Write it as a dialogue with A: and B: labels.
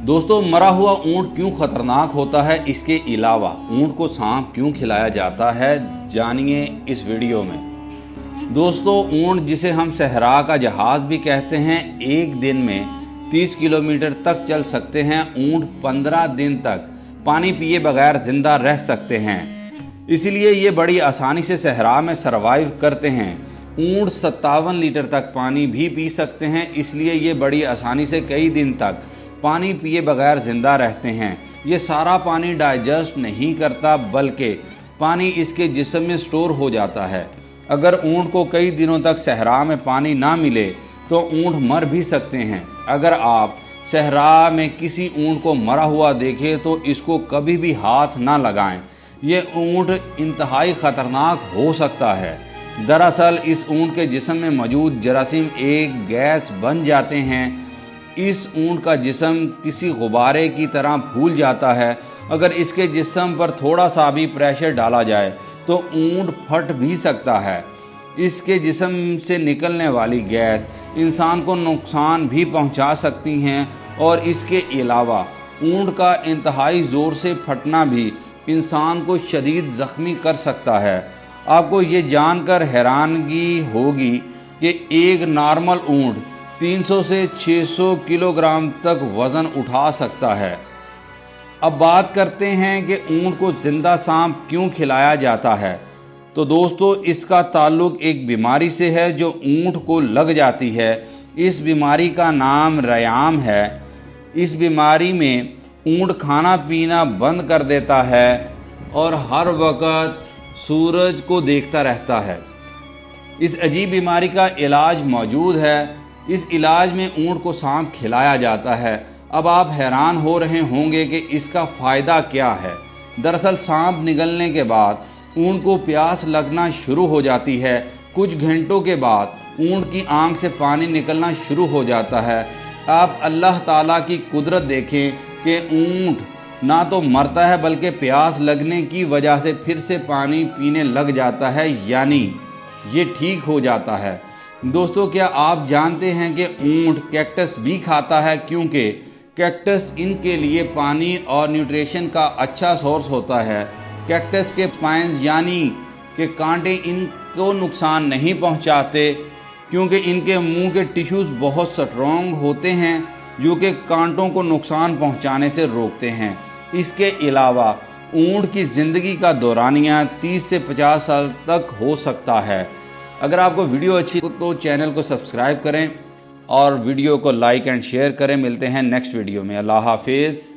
A: दोस्तों, मरा हुआ ऊंट क्यों खतरनाक होता है, इसके अलावा ऊंट को सांप क्यों खिलाया जाता है, जानिए इस वीडियो में। दोस्तों, ऊंट जिसे हम सहरा का जहाज भी कहते हैं, एक दिन में 30 किलोमीटर तक चल सकते हैं। ऊंट 15 दिन तक पानी पिए बगैर जिंदा रह सकते हैं, इसलिए ये बड़ी आसानी से सहरा में सरवाइव करते हैं। ऊंट 57 लीटर तक पानी भी पी सकते हैं, इसलिए ये बड़ी आसानी से कई दिन तक पानी पिए बगैर ज़िंदा रहते हैं। ये सारा पानी डाइजेस्ट नहीं करता, बल्कि पानी इसके जिस्म में स्टोर हो जाता है। अगर ऊंट को कई दिनों तक सहरा में पानी ना मिले तो ऊंट मर भी सकते हैं। अगर आप सहरा में किसी ऊंट को मरा हुआ देखें तो इसको कभी भी हाथ ना लगाएं। ये ऊंट इंतहाई ख़तरनाक हो सकता है। दरअसल इस ऊंट के जिस्म में मौजूद जरासीम एक गैस बन जाते हैं। इस ऊंट का जिस्म किसी गुब्बारे की तरह फूल जाता है। अगर इसके जिस्म पर थोड़ा सा भी प्रेशर डाला जाए तो ऊंट फट भी सकता है। इसके जिस्म से निकलने वाली गैस इंसान को नुकसान भी पहुंचा सकती हैं, और इसके अलावा ऊंट का इंतहाई ज़ोर से फटना भी इंसान को शदीद ज़ख्मी कर सकता है। आपको ये जानकर हैरानगी होगी कि एक नॉर्मल ऊंट 300 से 600 किलोग्राम तक वज़न उठा सकता है। अब बात करते हैं कि ऊंट को ज़िंदा सांप क्यों खिलाया जाता है। तो दोस्तों, इसका ताल्लुक़ एक बीमारी से है जो ऊंट को लग जाती है। इस बीमारी का नाम रयाम है। इस बीमारी में ऊंट खाना पीना बंद कर देता है और हर वक्त सूरज को देखता रहता है। इस अजीब बीमारी का इलाज मौजूद है। इस इलाज में ऊंट को सांप खिलाया जाता है। अब आप हैरान हो रहे होंगे कि इसका फ़ायदा क्या है। दरअसल सांप निगलने के बाद ऊंट को प्यास लगना शुरू हो जाती है। कुछ घंटों के बाद ऊंट की आंख से पानी निकलना शुरू हो जाता है। आप अल्लाह ताला की कुदरत देखें कि ऊंट ना तो मरता है, बल्कि प्यास लगने की वजह से फिर से पानी पीने लग जाता है, यानी ये ठीक हो जाता है। दोस्तों, क्या आप जानते हैं कि ऊंट कैक्टस भी खाता है, क्योंकि कैक्टस इनके लिए पानी और न्यूट्रिशन का अच्छा सोर्स होता है। कैक्टस के स्पाइन्स यानी कि कांटे इनको नुकसान नहीं पहुंचाते, क्योंकि इनके मुंह के टिश्यूज़ बहुत स्ट्रॉन्ग होते हैं जो कि कांटों को नुकसान पहुंचाने से रोकते हैं। इसके अलावा ऊंट की ज़िंदगी का दौरानिया 30 से 50 साल तक हो सकता है। अगर आपको वीडियो अच्छी हो तो चैनल को सब्सक्राइब करें और वीडियो को लाइक एंड शेयर करें। मिलते हैं नेक्स्ट वीडियो में। अल्लाह हाफिज़।